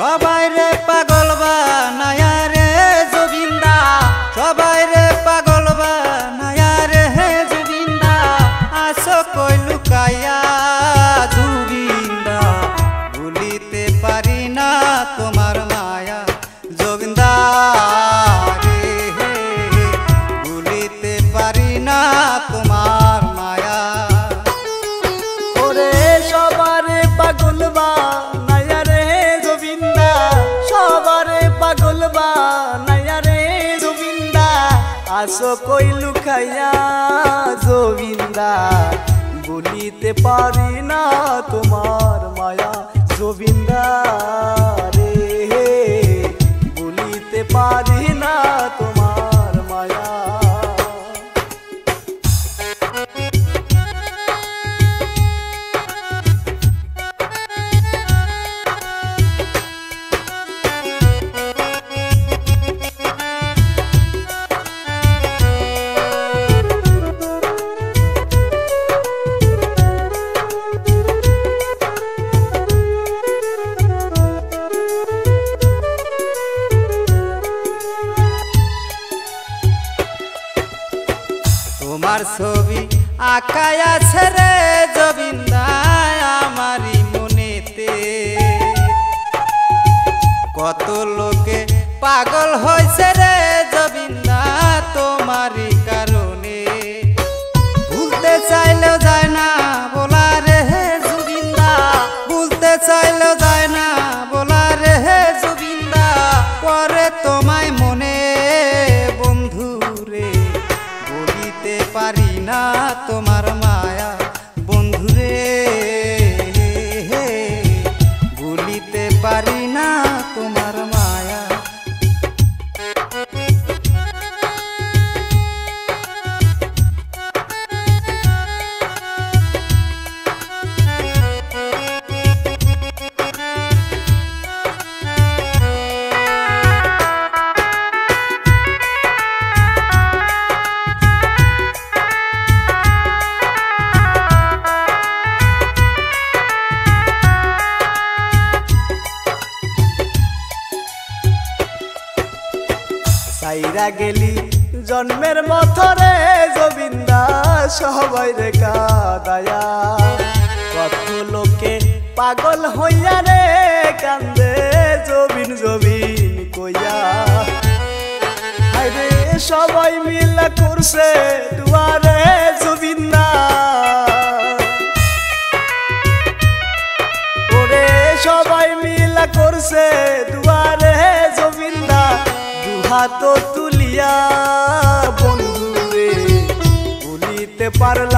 সবাই রে পাগল বানায়া রে জুবিন্দা, সবাই রে পাগল বানায়া রে জুবিন্দা, আসো কই লুকাইয়া জুবিন্দা, ভুলিতে পারি না তোমার মায়া জুবিন্দা রে, ভুলিতে পারি না তোমার মায়া। ওরে সবারে পাগল বানায়া রে জুবিন্দা, সবারে পাগল বানায়া রে জুবিন্দা, আসো কই লুকাইয়া জুবিন্দা, ভুলিতে পারি না তোমার মায়া জুবিন্দা রে, ভুলিতে পারি না তোমার মায়া। তোমার ছবি আঁকাই আছে রে জুবিন্দা আমারি মনেতে, কত লোকে পাগল হয়েছে রে জুবিন্দা তোমারি কারণে, ভুলতে চাইলেও যায় না বলা রে জুবিন্দা, ভুলতে চাইলেও যায় না বলা রে জুবিন্দা, পরে তোমায় মনে বন্ধু রে, ভুলিতে পারি না তোমার মায়া বন্ধু রে, ভুলিতে পারি না তোমার মায়া। সাইরা গেলি জন্মের মথরে জুবিন্দা, সবাই রে কাদায়া, কত লোকে পাগল হইয়া রে কান্দে জবিন জবিন কইয়া, আরে সবাই মিলা করছে দুয়ারে জুবিন্দা, ওরে সবাই মিলা করছে দুয়ারে জুবিন্দা, হাত তুলিয়া বন্ধু রে, ভুলিতে পারল